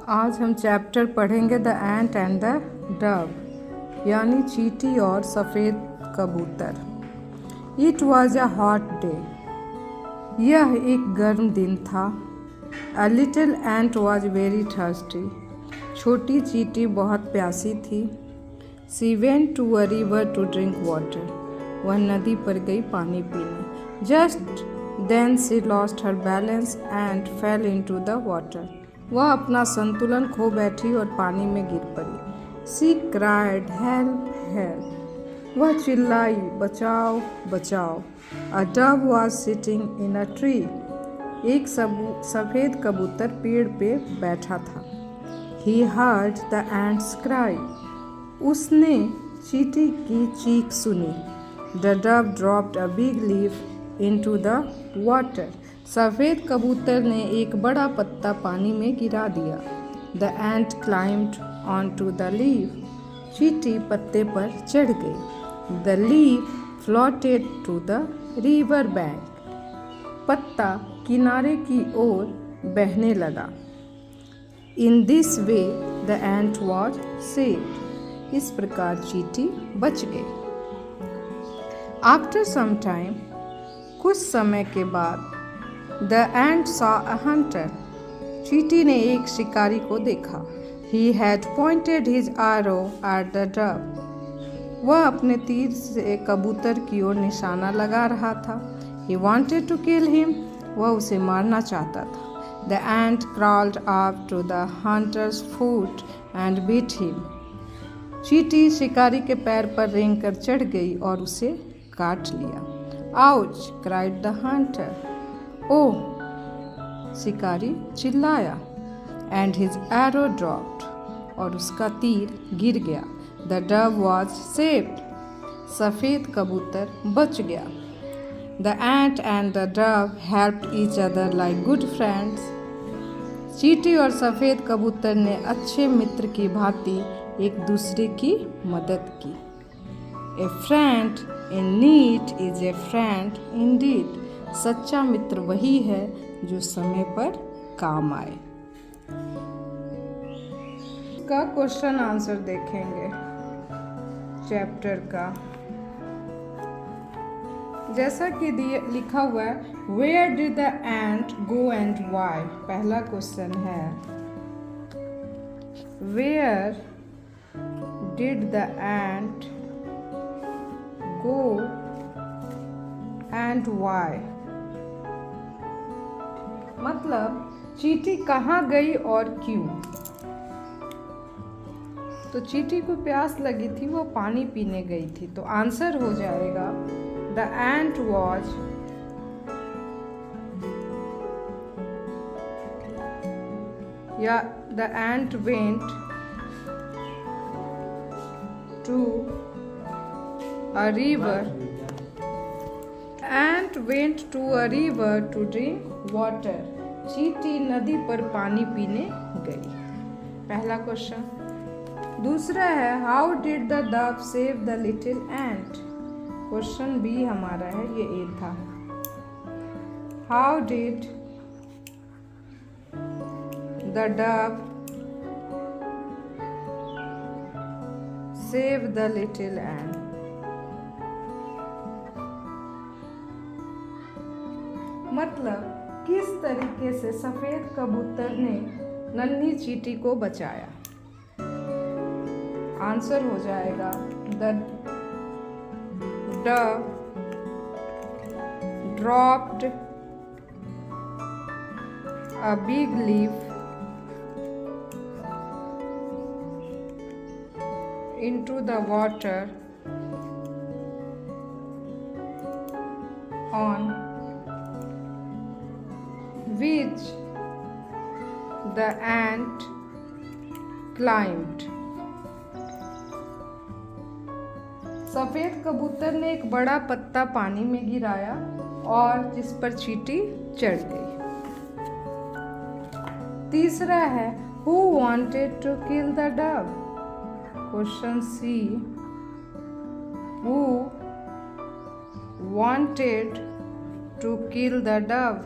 आज हम चैप्टर पढ़ेंगे the ant and the dove यानी चींटी और सफ़ेद कबूतर। It was a hot day. यह एक गर्म दिन था। A little ant was very thirsty. छोटी चींटी बहुत प्यासी थी। She went to a river to drink water. वह नदी पर गई पानी पीने। Just then she lost her balance and fell into the water. वह अपना संतुलन खो बैठी और पानी में गिर पड़ी। She cried help help. वह चिल्लाई बचाओ बचाओ। A dove was sitting in a tree. एक सफ़ेद कबूतर पेड़ पे बैठा था। He heard the ant's cry. उसने चींटी की चीख सुनी। The dove dropped a big leaf into the water. सफ़ेद कबूतर ने एक बड़ा पत्ता पानी में गिरा दिया। The ant climbed on to the leaf. चींटी पत्ते पर चढ़ गई। The leaf floated to the river bank. पत्ता किनारे की ओर बहने लगा। In this way the ant was saved. इस प्रकार चींटी बच गई। आफ्टर सम टाइम, कुछ समय के बाद, the ant saw a Hunter. चींटी ने एक शिकारी को देखा। ही हैड पॉइंटेड हिज आरो एट द डव। वह अपने तीर से कबूतर की ओर निशाना लगा रहा था। He wanted to kill him. वह उसे मारना चाहता था। The ant crawled up to the hunter's foot and beat him. चींटी शिकारी के पैर पर रेंग कर चढ़ गई और उसे काट लिया। Ouch cried the hunter. ओह! शिकारी चिल्लाया। And his arrow dropped. और उसका तीर गिर गया। The dove was saved. सफ़ेद कबूतर बच गया। The ant and the dove helped each other like good friends. चींटी और सफ़ेद कबूतर ने अच्छे मित्र की भांति एक दूसरे की मदद की। ए friend in need is a friend Indeed. सच्चा मित्र वही है जो समय पर काम आए। का क्वेश्चन आंसर देखेंगे चैप्टर का। जैसा कि लिखा हुआ है, where did the ant go and why. पहला क्वेश्चन है, where did the ant go and why. मतलब चींटी कहाँ गई और क्यों। तो चींटी को प्यास लगी थी, वो पानी पीने गई थी। तो आंसर हो जाएगा द एंट वॉज या the ant went to a river. Ant went to a river to drink water. चींटी नदी पर पानी पीने गई। पहला क्वेश्चन। दूसरा है, how did the dove save the little ant. Question B हमारा है, ये ए था। How did the dove save the little ant. मतलब किस तरीके से सफ़ेद कबूतर ने नन्ही चींटी को बचाया। आंसर हो जाएगा the dove dropped a big leaf into the water on which the ant climbed। सफ़ेद कबूतर ने एक बड़ा पत्ता पानी में गिराया और जिस पर चींटी चढ़ गई। तीसरा है, who wanted to kill the dove। Question C, who wanted to kill the dove।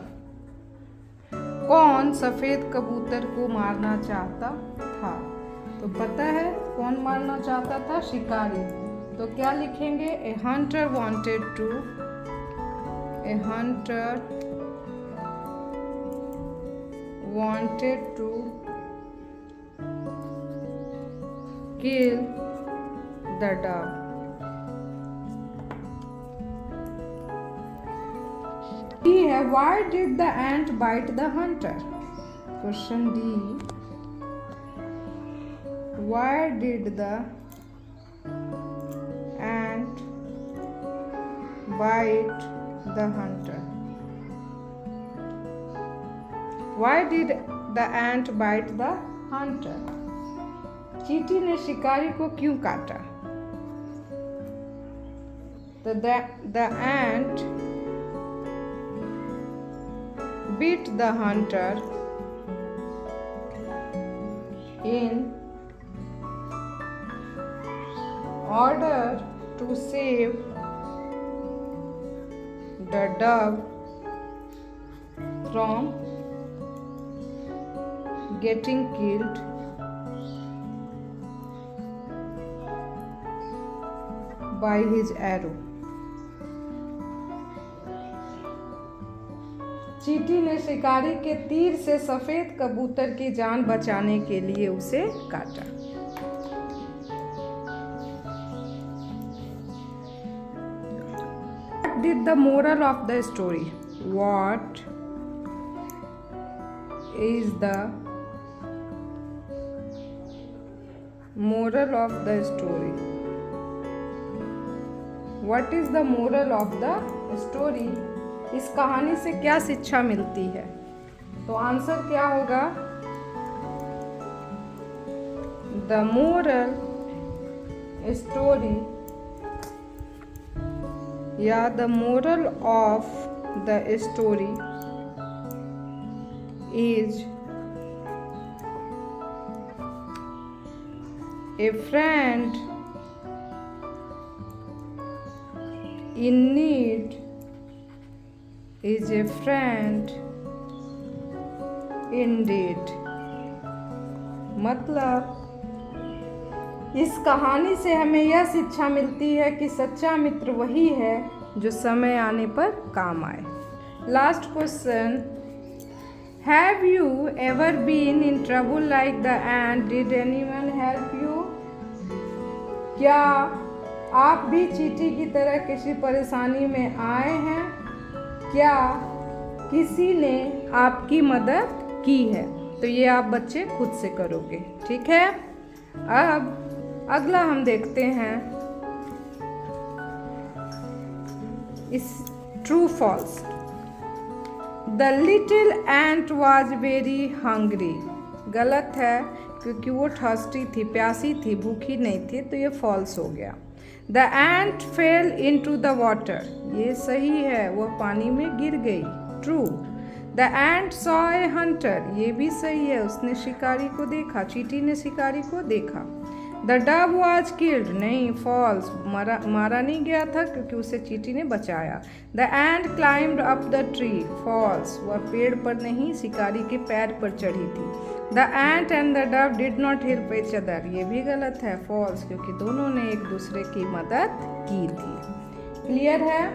कौन सफ़ेद कबूतर को मारना चाहता था? तो पता है कौन मारना चाहता था? शिकारी। तो क्या लिखेंगे? A hunter wanted to kill the dove. D है, why did the ant bite the hunter? Question D, why did the ant bite the hunter? Why did the ant bite the hunter? चींटी ने शिकारी को क्यों काटा? तो the ant bit the hunter in order to save the dove from getting killed by his arrow. चींटी ने शिकारी के तीर से सफेद कबूतर की जान बचाने के लिए उसे काटा। What did the moral of the story? What is the moral of the story? What is the moral of the story? इस कहानी से क्या शिक्षा मिलती है? तो आंसर क्या होगा? The moral story या the moral of the story is a friend in need is a friend indeed. मतलब इस कहानी से हमें यह शिक्षा मिलती है कि सच्चा मित्र वही है जो समय आने पर काम आए। Last question, have you ever been in trouble like the ant? Did anyone help you? क्या आप भी चींटी की तरह किसी परेशानी में आए हैं? क्या किसी ने आपकी मदद की है? तो ये आप बच्चे खुद से करोगे, ठीक है। अब अगला हम देखते हैं इस true false. The little ant was very hungry. गलत है क्योंकि वो ठर्स्टी थी, प्यासी थी, भूखी नहीं थी, तो ये फॉल्स हो गया। The ant fell into the water. ये सही है, वह पानी में गिर गई, true. The ant saw a hunter. ये भी सही है, उसने शिकारी को देखा, चींटी ने शिकारी को देखा। The dove was killed. नहीं, फॉल्स, मारा नहीं गया था क्योंकि उसे चींटी ने बचाया। The ant climbed up the tree. False, वह पेड़ पर नहीं, शिकारी के पैर पर चढ़ी थी। The ant and the Dove did not help each other. ये भी गलत है, फॉल्स, क्योंकि दोनों ने एक दूसरे की मदद की थी। क्लियर है।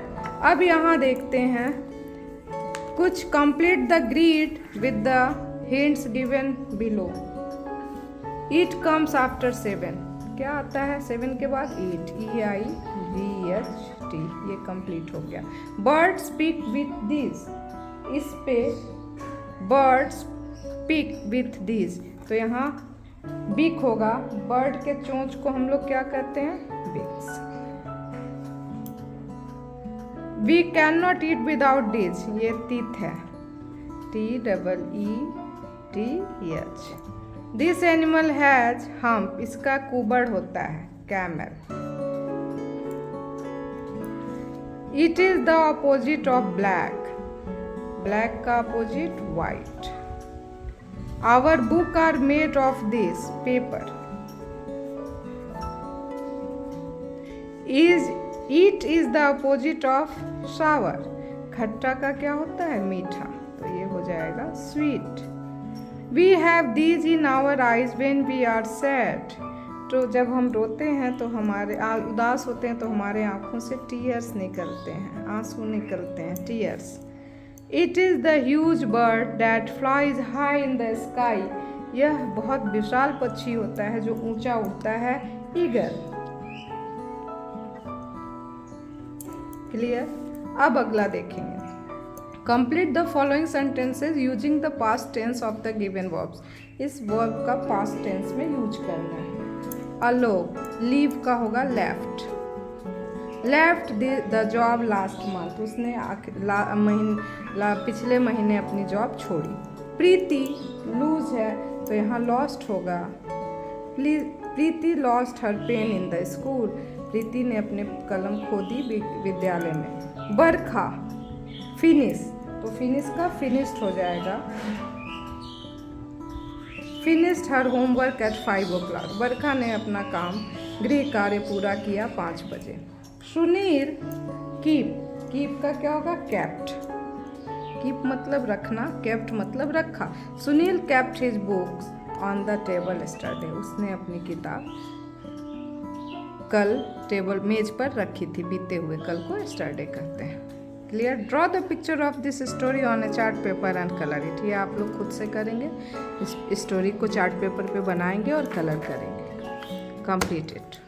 अब यहाँ देखते हैं कुछ complete the grid with the hints given below. Eight comes after 7। क्या आता है 7 के बाद? ईट, EIGHT। ये कंप्लीट हो गया। Bird speak with this. इस पे बर्ड्स पिक विथ दिस, तो यहाँ बिक होगा। बर्ड के चोंच को हम लोग क्या कहते हैं? बिक्स। We can not eat without this. ये टीथ है, TEETH। This animal has hump. इसका कुबड़ होता है, camel. It is the opposite of black. Black का opposite white. Our book are made of this, paper. It is the opposite of sour. खट्टा का क्या होता है? मीठा। तो ये हो जाएगा sweet. We have these in our eyes when we are sad. तो जब हम रोते हैं तो हमारे उदास होते हैं तो हमारे आँखों से टीयर्स निकलते हैं, आंसू निकलते हैं, tears. It is the huge bird that flies high in the sky. यह बहुत विशाल पक्षी होता है जो ऊंचा उड़ता है, ईगल। क्लियर? अब अगला देखेंगे। Complete the following sentences using the past tense of the given verbs. इस वर्ब का पास्ट टेंस में यूज करना है। अलोक, लीव का होगा left. Left the job last month, उसने पिछले महीने अपनी जॉब छोड़ी। प्रीति लूज है तो यहाँ लॉस्ट होगा। Preeti lost her pen in the school. Preeti ने अपने कलम खो दी विद्यालय में। बरखा, फिनिश, तो फिनिश का फिनिश्ड हो जाएगा। Finished her homework at 5 o'clock। Barkha ने अपना काम गृह कार्य पूरा किया 5 बजे। सुनील कीप, कीप का क्या होगा? कैप्ट। कीप मतलब रखना, केप्ट मतलब रखा। Sunil kept his books on the table yesterday. उसने अपनी किताब कल टेबल मेज पर रखी थी, बीते हुए कल को यस्टरडे कहते हैं। Clear? Draw the picture of this story on A chart paper and colour it. ये आप लोग खुद से करेंगे, इस स्टोरी को चार्ट पेपर पे बनाएंगे और कलर करेंगे। Complete it.